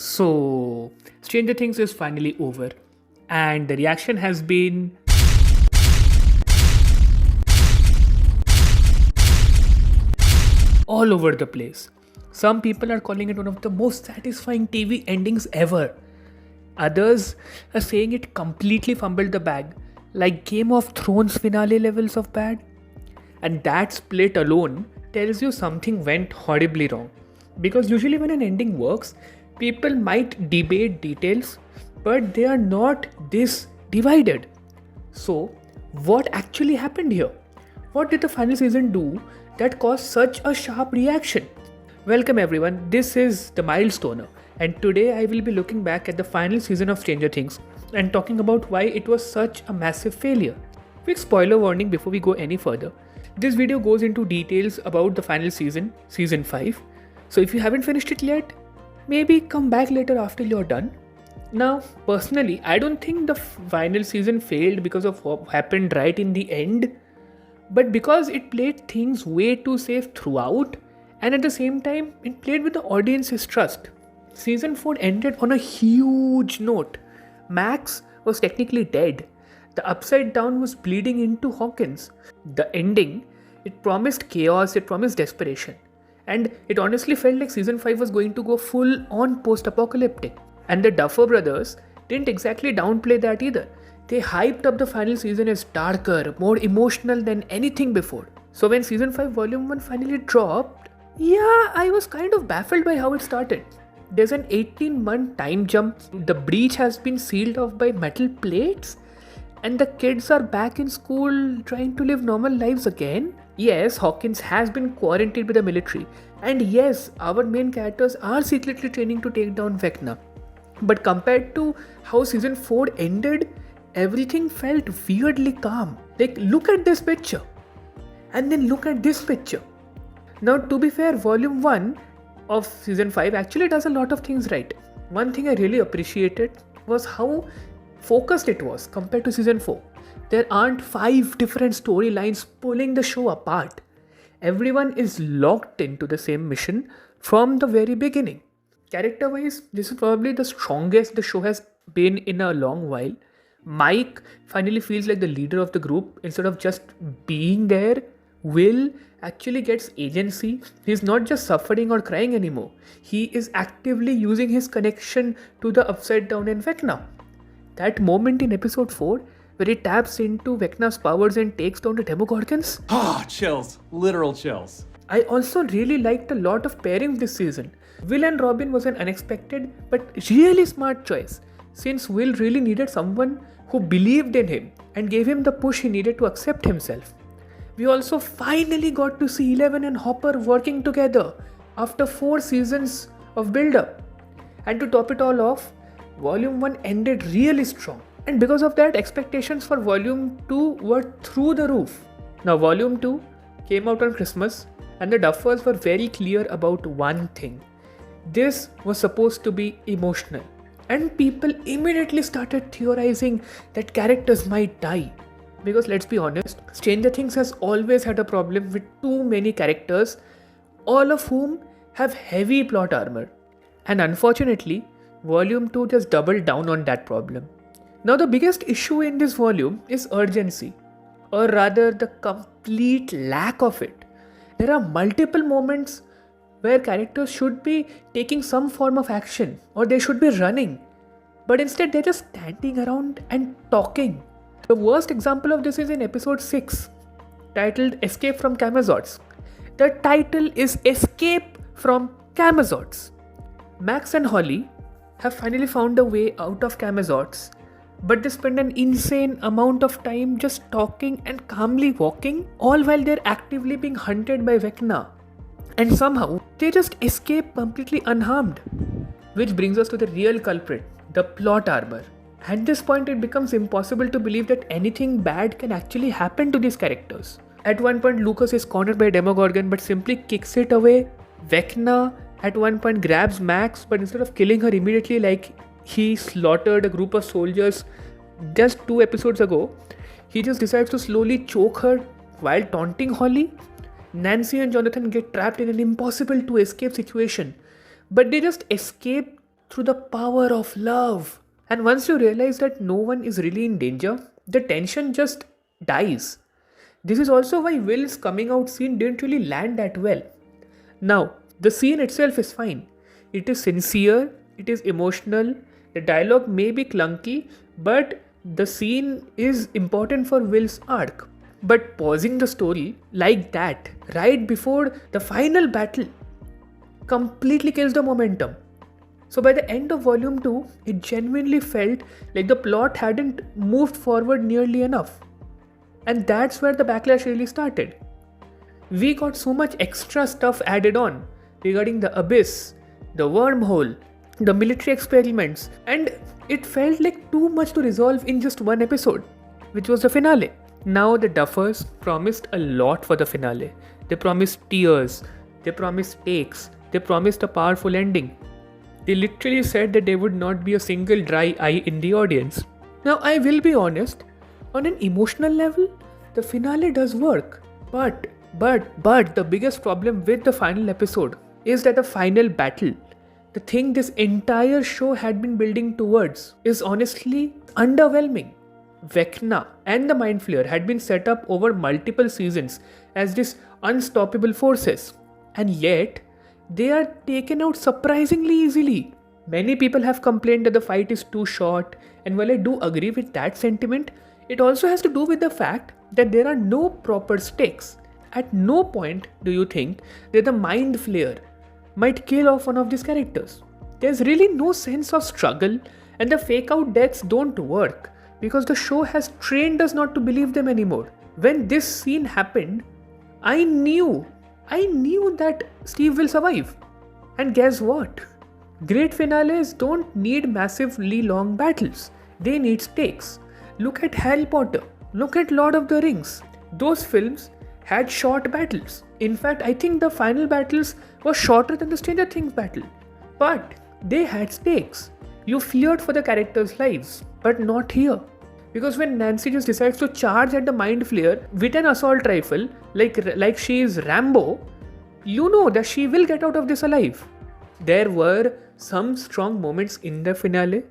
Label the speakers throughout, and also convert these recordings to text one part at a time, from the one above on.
Speaker 1: So, Stranger Things is finally over, and the reaction has been all over the place. Some people are calling it one of the most satisfying TV endings ever. Others are saying it completely fumbled the bag, like Game of Thrones finale levels of bad. And that split alone tells you something went horribly wrong. Because usually, when an ending works, people might debate details, but they are not this divided. So, what actually happened here? What did the final season do that caused such a sharp reaction? Welcome everyone, this is the Milestoner, and today I will be looking back at the final season of Stranger Things and talking about why it was such a massive failure. Quick spoiler warning before we go any further. This video goes into details about the final season, season 5. So if you haven't finished it yet, maybe come back later after you're done. Now, personally, I don't think the final season failed because of what happened right in the end, but because it played things way too safe throughout, and at the same time, it played with the audience's trust. Season 4 ended on a huge note. Max was technically dead. The Upside Down was bleeding into Hawkins. The ending, it promised chaos, it promised desperation. And it honestly felt like season 5 was going to go full on post-apocalyptic. And the Duffer brothers didn't exactly downplay that either. They hyped up the final season as darker, more emotional than anything before. So when season 5 volume 1 finally dropped, I was kind of baffled by how it started. There's an 18-month time jump, the breach has been sealed off by metal plates, and the kids are back in school trying to live normal lives again. Yes, Hawkins has been quarantined by the military, and yes, our main characters are secretly training to take down Vecna. But compared to how season 4 ended, everything felt weirdly calm. Like, look at this picture, and then look at this picture. Now, to be fair, volume 1 of season 5 actually does a lot of things right. One thing I really appreciated was how focused it was compared to season 4. There aren't 5 different storylines pulling the show apart. Everyone is locked into the same mission from the very beginning. Character-wise, this is probably the strongest the show has been in a long while. Mike finally feels like the leader of the group instead of just being there. Will actually gets agency. He's not just suffering or crying anymore. He is actively using his connection to the Upside Down and Vecna. That moment in episode 4 where he taps into Vecna's powers and takes down the Demogorgons.
Speaker 2: Chills. Literal chills.
Speaker 1: I also really liked a lot of pairings this season. Will and Robin was an unexpected but really smart choice, since Will really needed someone who believed in him and gave him the push he needed to accept himself. We also finally got to see Eleven and Hopper working together after 4 seasons of build-up. And to top it all off, Volume 1 ended really strong. And because of that, expectations for Volume 2 were through the roof. Now, Volume 2 came out on Christmas, and the Duffers were very clear about one thing. This was supposed to be emotional. And people immediately started theorizing that characters might die. Because let's be honest, Stranger Things has always had a problem with too many characters, all of whom have heavy plot armor. And unfortunately, Volume 2 just doubled down on that problem. Now the biggest issue in this volume is urgency, or rather the complete lack of it. There are multiple moments where characters should be taking some form of action, or they should be running, but instead they're just standing around and talking. The worst example of this is in episode 6, titled Escape from Camazotz. The title is Escape from Camazotz. Max and Holly have finally found a way out of Camazotz, but they spend an insane amount of time just talking and calmly walking, all while they're actively being hunted by Vecna. And somehow, they just escape completely unharmed. Which brings us to the real culprit, the plot armor. At this point, it becomes impossible to believe that anything bad can actually happen to these characters. At one point, Lucas is cornered by a Demogorgon but simply kicks it away. Vecna at one point grabs Max, but instead of killing her immediately like he slaughtered a group of soldiers just 2 episodes ago, he just decides to slowly choke her while taunting Holly. Nancy and Jonathan get trapped in an impossible to escape situation, but they just escape through the power of love. And once you realize that no one is really in danger, the tension just dies. This is also why Will's coming out scene didn't really land that well. Now, the scene itself is fine. It is sincere, it is emotional, the dialogue may be clunky, but the scene is important for Will's arc. But pausing the story like that, right before the final battle, completely kills the momentum. So by the end of volume 2, it genuinely felt like the plot hadn't moved forward nearly enough. And that's where the backlash really started. We got so much extra stuff added on regarding the abyss, the wormhole, the military experiments, and it felt like too much to resolve in just one episode, which was the finale. Now the Duffers promised a lot for the finale. They promised tears, they promised stakes, they promised a powerful ending. They literally said that there would not be a single dry eye in the audience. Now I will be honest, on an emotional level, the finale does work. But the biggest problem with the final episode is that the final battle, the thing this entire show had been building towards, is honestly underwhelming. Vecna and the Mind Flayer had been set up over multiple seasons as these unstoppable forces, and yet they are taken out surprisingly easily. Many people have complained that the fight is too short, and while I do agree with that sentiment, it also has to do with the fact that there are no proper stakes. At no point do you think that the Mind Flayer might kill off one of these characters. There's really no sense of struggle, and the fake out deaths don't work because the show has trained us not to believe them anymore. When this scene happened, I knew that Steve will survive. And guess what? Great finales don't need massively long battles. They need stakes. Look at Harry Potter. Look at Lord of the Rings. Those films had short battles. In fact, I think the final battles were shorter than the Stranger Things battle. But they had stakes. You feared for the characters' lives. But not here. Because when Nancy just decides to charge at the Mind Flayer with an assault rifle, like she is Rambo, you know that she will get out of this alive. There were some strong moments in the finale.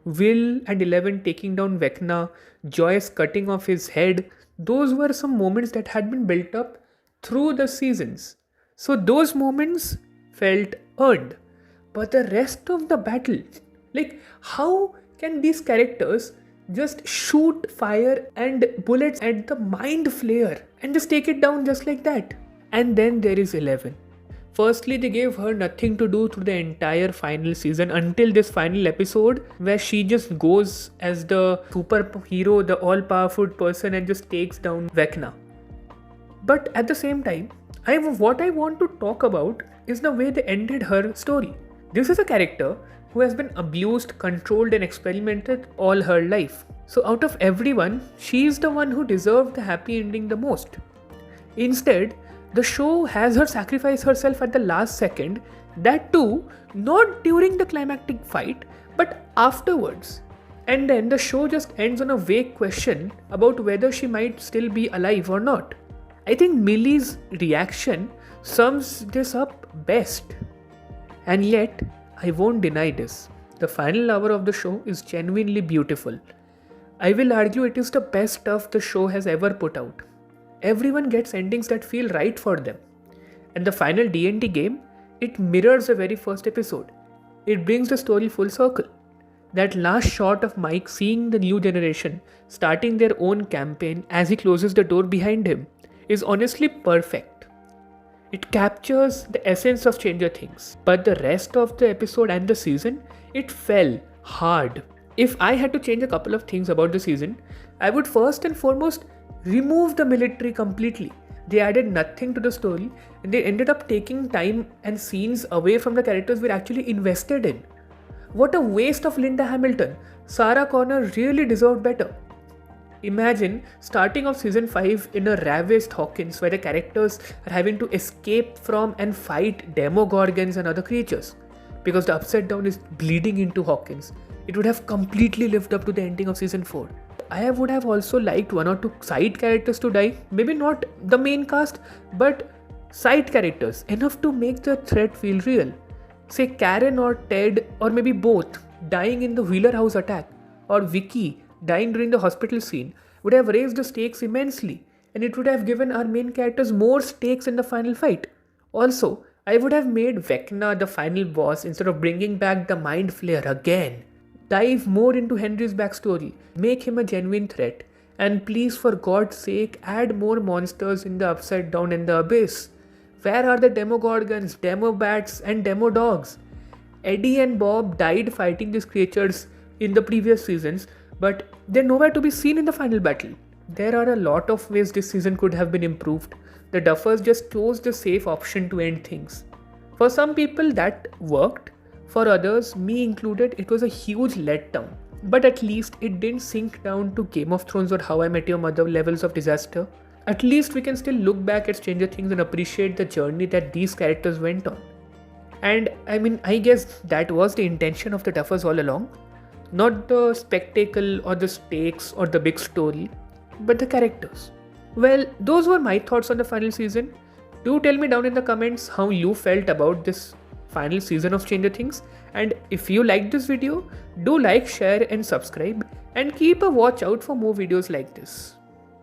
Speaker 1: Will and Eleven taking down Vecna, Joyce cutting off his head. Those were some moments that had been built up through the seasons. So those moments felt earned. But the rest of the battle, like how can these characters just shoot fire and bullets at the Mind Flayer and just take it down just like that? And then there is 11. Firstly, they gave her nothing to do through the entire final season until this final episode where she just goes as the superhero, the all-powerful person, and just takes down Vecna. But at the same time, what I want to talk about is the way they ended her story. This is a character who has been abused, controlled, and experimented all her life. So out of everyone, she is the one who deserved the happy ending the most. Instead, the show has her sacrifice herself at the last second, that too, not during the climactic fight, but afterwards. And then the show just ends on a vague question about whether she might still be alive or not. I think Millie's reaction sums this up best. And yet, I won't deny this. The final hour of the show is genuinely beautiful. I will argue it is the best stuff the show has ever put out. Everyone gets endings that feel right for them. And the final D&D game, it mirrors the very first episode. It brings the story full circle. That last shot of Mike seeing the new generation starting their own campaign as he closes the door behind him is honestly perfect. It captures the essence of Stranger Things. But the rest of the episode and the season, it fell hard. If I had to change a couple of things about the season, I would first and foremost remove the military completely. They added nothing to the story and they ended up taking time and scenes away from the characters we're actually invested in. What a waste of Linda Hamilton. Sarah Connor really deserved better. Imagine starting off season 5 in a ravaged Hawkins where the characters are having to escape from and fight demogorgons and other creatures because the Upside Down is bleeding into Hawkins. It would have completely lived up to the ending of season 4. I would have also liked one or two side characters to die. Maybe not the main cast, but side characters. Enough to make the threat feel real. say Karen or Ted or maybe both dying in the Wheeler house attack or Vicky dying during the hospital scene would have raised the stakes immensely, and it would have given our main characters more stakes in the final fight. Also, I would have made Vecna the final boss instead of bringing back the Mind Flayer again. Dive more into Henry's backstory, make him a genuine threat, and please, for God's sake, add more monsters in the Upside Down and the Abyss. Where are the Demogorgons, Demobats, and Demodogs? Eddie and Bob died fighting these creatures in the previous seasons, but they're nowhere to be seen in the final battle. There are a lot of ways this season could have been improved. The Duffers just chose the safe option to end things. For some people that worked, for others, me included, it was a huge letdown. But at least it didn't sink down to Game of Thrones or How I Met Your Mother levels of disaster. At least we can still look back at Stranger Things and appreciate the journey that these characters went on. And I guess that was the intention of the Duffers all along. Not the spectacle or the stakes or the big story, but the characters. Well, those were my thoughts on the final season. Do tell me down in the comments how you felt about this final season of Stranger Things. And if you liked this video, do like, share and subscribe, and keep a watch out for more videos like this.